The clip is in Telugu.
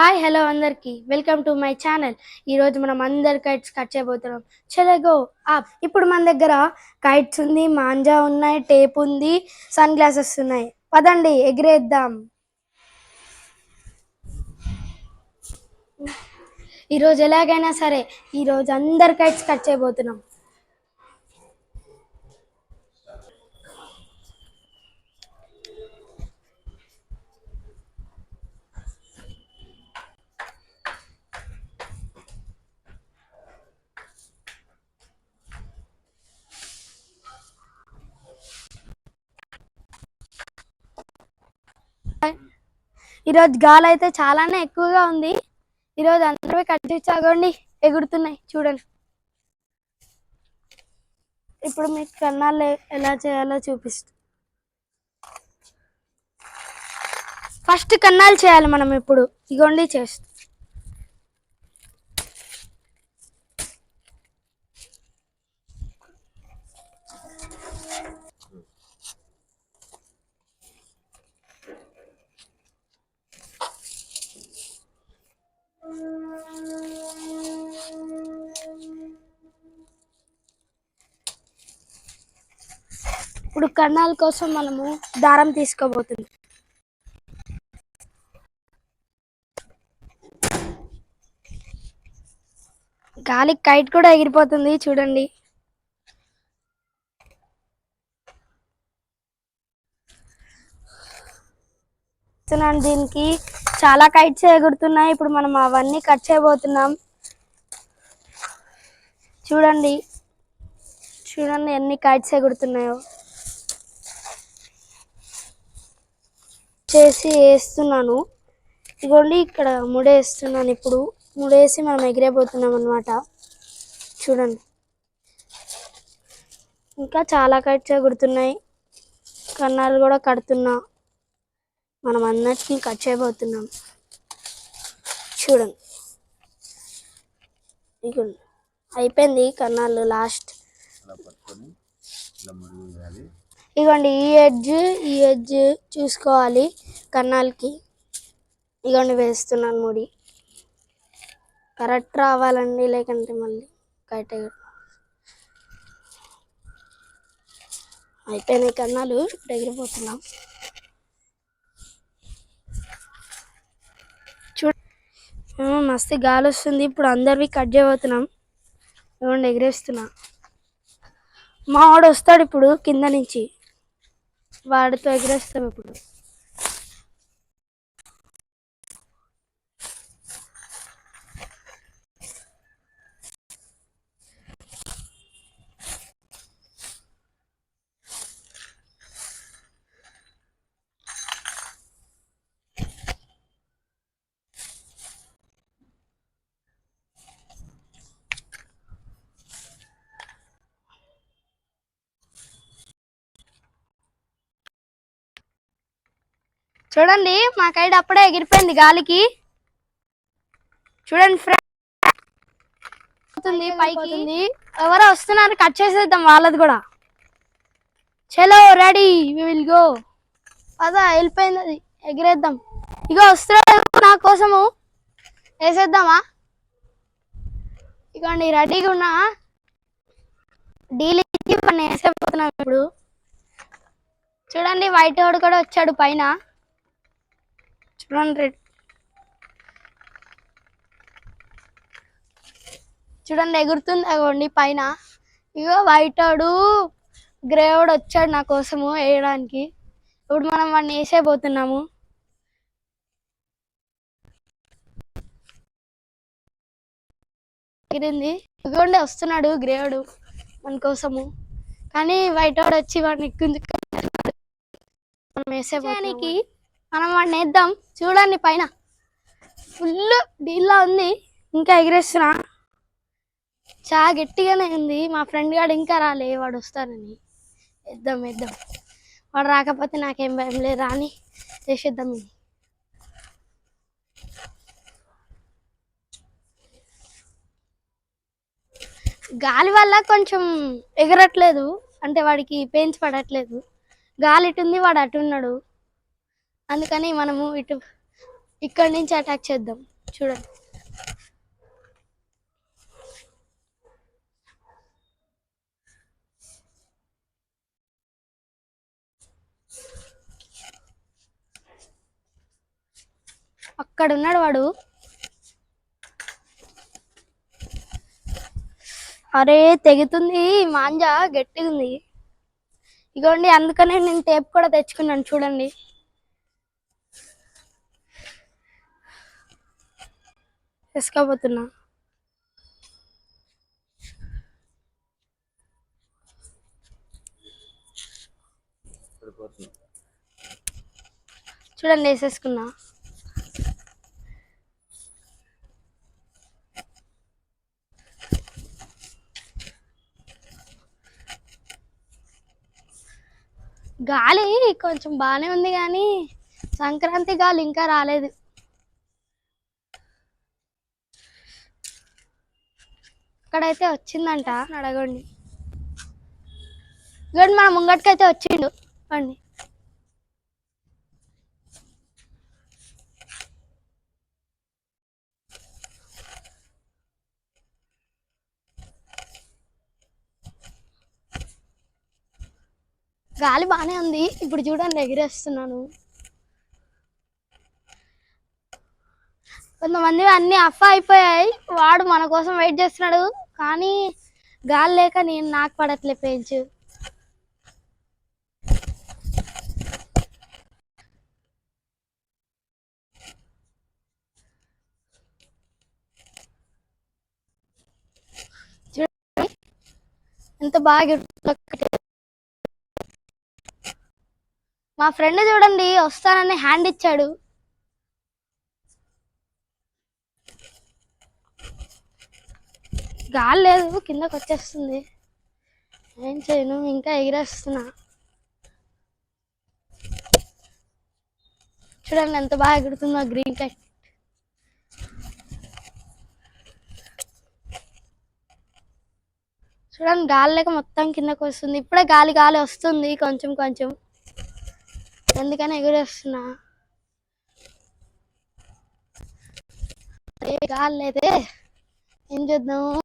హాయ్ హలో అందరికి వెల్కమ్ టు మై ఛానల్. ఈరోజు మనం అందరు కైట్స్ కట్ చేయబోతున్నాం. చలో గో అప్. ఇప్పుడు మన దగ్గర కైట్స్ ఉంది, మాంజా ఉన్నాయి, టేప్ ఉంది, సన్ గ్లాసెస్ ఉన్నాయి. పదండి ఎగిరేద్దాం. ఈరోజు ఎలాగైనా సరే ఈరోజు అందరు కైట్స్ కట్ చేయబోతున్నాం. ఈరోజు గాలి అయితే చాలానే ఎక్కువగా ఉంది. ఈరోజు అందరూ కట్ చేసాగండి, ఎగురుతున్నాయి చూడండి. ఇప్పుడు మీకు కన్నాలు ఎలా చేయాలో చూపిస్తాం. ఫస్ట్ కన్నాలు చేయాలి మనం. ఇప్పుడు ఇగోండి చేస్తాం. ఇప్పుడు కన్నాల కోసం మనము దారం తీసుకోబోతుంది. గాలి కైట్ కూడా ఎగిరిపోతుంది చూడండి. దీనికి చాలా కైట్స్ ఎగురుతున్నాయి. ఇప్పుడు మనం అవన్నీ కట్ చేయబోతున్నాం. చూడండి చూడండి ఎన్ని కైట్స్ ఎగురుతున్నాయో. చేసి వేస్తున్నాను. ఇదిగోండి ఇక్కడ ముడేస్తున్నాను. ఇప్పుడు ముడేసి మనం ఎగిరేపోతున్నాం అన్నమాట. చూడండి ఇంకా చాలా కైట్స్ ఎగురుతున్నాయి. కన్నాలు కూడా కడుతున్నా. మనం అన్నిటిని కట్ చేయబోతున్నాం. చూడండి ఇదిగోండి అయిపోయింది కన్నాలు లాస్ట్. ఇదిగోండి ఈ ఎడ్జ్ చూసుకోవాలి కన్నాలకి. ఇదిగోండి వేస్తున్నాను ముడి. కరెక్ట్ రావాలండి, లేకంటే మళ్ళీ కట్ అయిపోయినాయి కన్నాలు. ఇప్పుడు ఎగిరిపోతున్నాం. మస్తు గాలి వస్తుంది. ఇప్పుడు అందరివి కట్ చేయబోతున్నాం. ఇవ్వండి ఎగిరేస్తున్నా. మా వాడు వస్తాడు ఇప్పుడు కింద నుంచి, వాడితో ఎగిరేస్తాం ఇప్పుడు. చూడండి మా కైట్ అప్పుడే ఎగిరిపోయింది గాలికి. చూడండి ఫ్రెండ్ పైకి ఎవరో వస్తున్నారు, కట్ చేసేద్దాం వాళ్ళది కూడా. చలో రెడీ, వి విల్ గో. అదా వెళ్ళిపోయింది, అది ఎగిరేద్దాం. ఇగో వస్తున్నాడు నా కోసము, వేసేద్దామా? ఇగోండి రెడీగా ఉన్నా. డీల్ వేసేపోతున్నాం ఇప్పుడు. చూడండి వైట్ వాడు కూడా వచ్చాడు పైన. చూడండి చూడండి ఎగురుతుంది అగోండి పైన. ఇగో వైట్ వాడు గ్రే వాడు వచ్చాడు నా కోసము వేయడానికి. ఇప్పుడు మనం వాడిని వేసేపోతున్నాము. ఎగిరింది. ఇగోండి వస్తున్నాడు గ్రే వాడు మన కోసము, కానీ వైట్ వాడు వచ్చి వాడిని మనం వేసేపోతానికి. మనం వాడిని వేద్దాం. చూడండి పైన ఫుల్ డీల్లా ఉంది. ఇంకా ఎగిరేస్తున్నా. చాలా గట్టిగానే ఉంది. మా ఫ్రెండ్ గాడు ఇంకా రాలే, వాడు వస్తానని. వేద్దాం. వాడు రాకపోతే నాకేం భయం లేదు, రాని చేసేద్దాం. గాలి వల్ల కొంచెం ఎగరట్లేదు, అంటే వాడికి పెయిన్స్ పడట్లేదు. గాలి ఇటుంది, వాడు అటు ఉన్నాడు. అందుకని మనము ఇటు ఇక్కడి నుంచి అటాక్ చేద్దాం. చూడండి, అక్కడ ఉన్నాడు వాడు. అరే తెగుతుంది, మాంజా గట్టిగా ఉంది. ఇగోండి, అందుకనే నేను టేప్ కూడా తెచ్చుకున్నాను. చూడండి, తీసుకపోతున్నా. చూడండి, వేసేసుకున్నా. గాలి కొంచెం బాగానే ఉంది, కానీ సంక్రాంతి గాలి ఇంకా రాలేదు. అక్కడైతే వచ్చిందంట, అడగండి. ఇగోండి, మన ముంగటికైతే వచ్చిండు. అండి, గాలి బాగానే ఉంది. ఇప్పుడు చూడండి, ఎగిరేస్తున్నాను. కొంతమంది అన్ని అఫ్ అయిపోయాయి. వాడు మన కోసం వెయిట్ చేస్తున్నాడు, కానీ గాలి లేక నాకు పడట్లే పెంచు. చూడండి ఎంత బాగా. మా ఫ్రెండ్ చూడండి, వస్తానని హ్యాండ్ ఇచ్చాడు. గాలి లేదు, కిందకు వచ్చేస్తుంది. ఏం చేయను, ఇంకా ఎగిరేస్తున్నా. చూడండి ఎంత బాగా ఎగురుతుందో గ్రీన్ కైట్. చూడండి, గాలి లేక మొత్తం కిందకు వస్తుంది. ఇప్పుడే గాలి గాలి వస్తుంది కొంచెం కొంచెం, అందుకని ఎగురేస్తున్నా. గాలి లేదే, ఏం చేద్దాం.